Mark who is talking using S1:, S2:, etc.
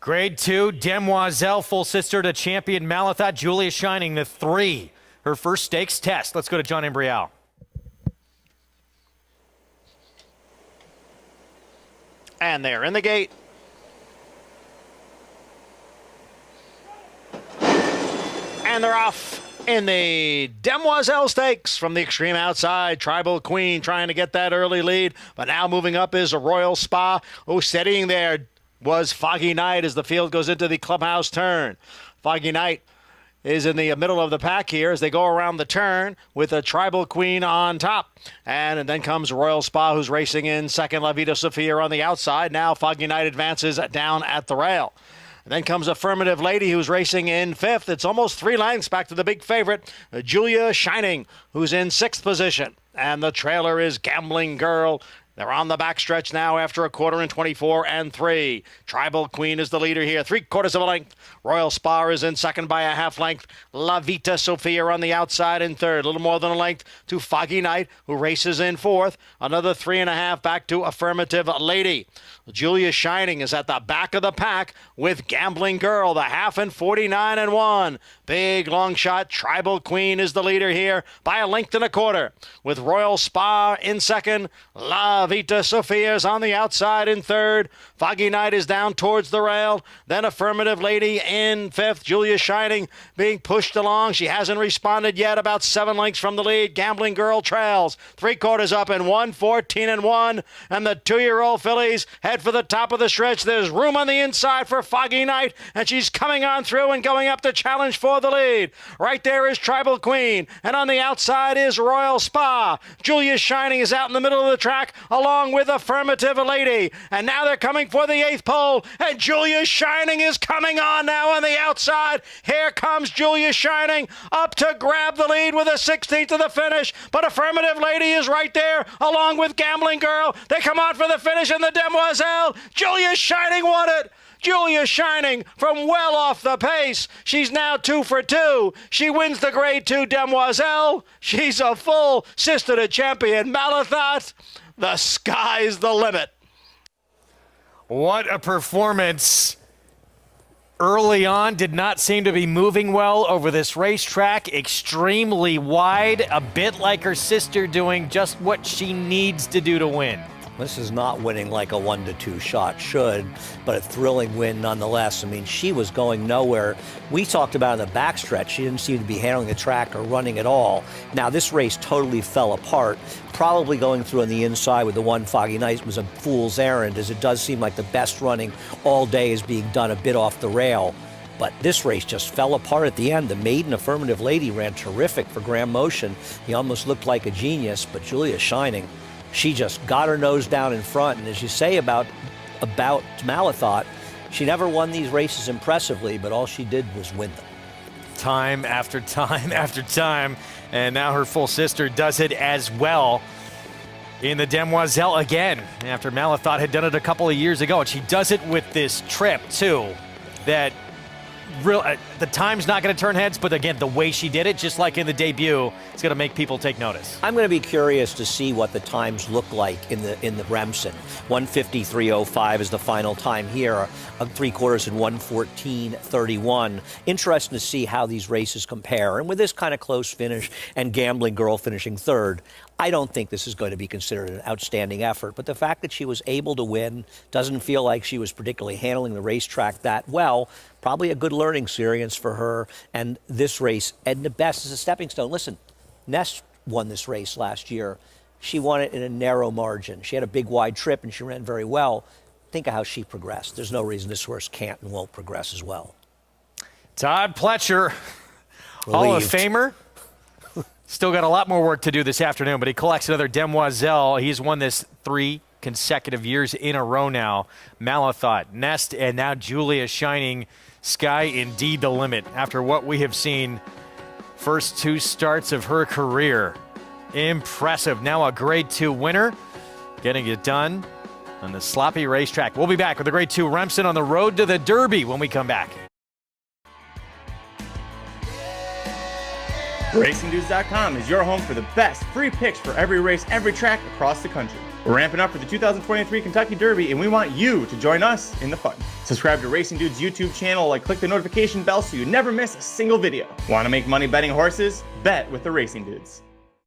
S1: Grade 2, Demoiselle, full sister to champion Malathaat. Julia Shining, the 3. Her first stakes test. Let's go to John Embrial.
S2: And they're in the gate. And they're off in the Demoiselle Stakes from the extreme outside. Tribal Queen trying to get that early lead, but now moving up is a Royal Spa. Oh, steadying there was Foggy Night as the field goes into the clubhouse turn. Foggy Night is in the middle of the pack here as they go around the turn with a Tribal Queen on top. And then comes Royal Spa, who's racing in second. La Vida Sofia on the outside. Now Foggy Night advances down at the rail. And then comes Affirmative Lady, who's racing in fifth. It's almost 3 lengths back to the big favorite, Julia Shining, who's in sixth position. And the trailer is Gambling Girl. They're on the backstretch now after a quarter in 24 and 3. Tribal Queen is the leader here, 3/4 of a length. Royal Spa is in second by a half length. La Vita Sofia on the outside in third, a little more than a length to Foggy Night, who races in fourth. Another 3.5 back to Affirmative Lady. Julia Shining is at the back of the pack with Gambling Girl, the half in 49 and 1. Big long shot. Tribal Queen is the leader here by a length and a quarter, with Royal Spa in second. La Vita Sofia is on the outside in third. Foggy Night is down towards the rail. Then Affirmative Lady in fifth. Julia Shining being pushed along. She hasn't responded yet, about 7 lengths from the lead. Gambling Girl trails. 3/4 up in 1, 14 and 1. And the 2-year-old fillies head for the top of the stretch. There's room on the inside for Foggy Night, and she's coming on through and going up to challenge for the lead. Right there is Tribal Queen, and on the outside is Royal Spa. Julia Shining is out in the middle of the track along with Affirmative Lady, and now they're coming for the 8th pole, and Julia Shining is coming on now on the outside. Here comes Julia Shining up to grab the lead with a 16th to the finish, but Affirmative Lady is right there along with Gambling Girl. They come on for the finish in the Demoiselle. Julia Shining won it. Julia Shining from well off the pace. She's now 2 for 2. She wins the Grade 2 Demoiselle. She's a full sister to champion Malathaat. The sky's the limit.
S1: What a performance. Early on, did not seem to be moving well over this racetrack. Extremely wide, a bit like her sister doing just what she needs to do to win.
S3: This is not winning like a 1-2 shot should, but a thrilling win nonetheless. I mean, she was going nowhere. We talked about in the backstretch, she didn't seem to be handling the track or running at all. Now, this race totally fell apart. Probably going through on the inside with the one Foggy Night was a fool's errand, as it does seem like the best running all day is being done a bit off the rail. But this race just fell apart at the end. The maiden Affirmative Lady ran terrific for Graham Motion. He almost looked like a genius, but Julia Shining, she just got her nose down in front. And as you say about Malathaat, she never won these races impressively, but all she did was win them.
S1: Time after time after time. And now her full sister does it as well in the Demoiselle again, after Malathaat had done it a couple of years ago. And she does it with this trip, too, that the time's not going to turn heads, but again, the way she did it, just like in the debut, it's going to make people take notice.
S3: I'm going to be curious to see what the times look like in the Remsen. 1:53.05 is the final time here. 3/4 in 1:14.31. Interesting to see how these races compare. And with this kind of close finish and Gambling Girl finishing third, I don't think this is going to be considered an outstanding effort. But the fact that she was able to win, doesn't feel like she was particularly handling the racetrack that well, probably a good learning experience for her. And this race, at the best, is a stepping stone. Listen, Ness won this race last year. She won it in a narrow margin. She had a big wide trip and she ran very well. Think of how she progressed. There's no reason this horse can't and won't progress as well.
S1: Todd Pletcher, Hall of Famer. Still got a lot more work to do this afternoon, but he collects another Demoiselle. He's won this 3 consecutive years in a row now. Malathaat, Nest, and now Julia Shining. Sky indeed the limit after what we have seen. First 2 starts of her career. Impressive. Now a Grade 2 winner, getting it done on the sloppy racetrack. We'll be back with the Grade 2 Remsen on the road to the Derby when we come back.
S4: RacingDudes.com is your home for the best free picks for every race, every track across the country. We're ramping up for the 2023 Kentucky Derby, and we want you to join us in the fun. Subscribe to Racing Dudes YouTube channel and click the notification bell so you never miss a single video. Want to make money betting horses? Bet with the Racing Dudes.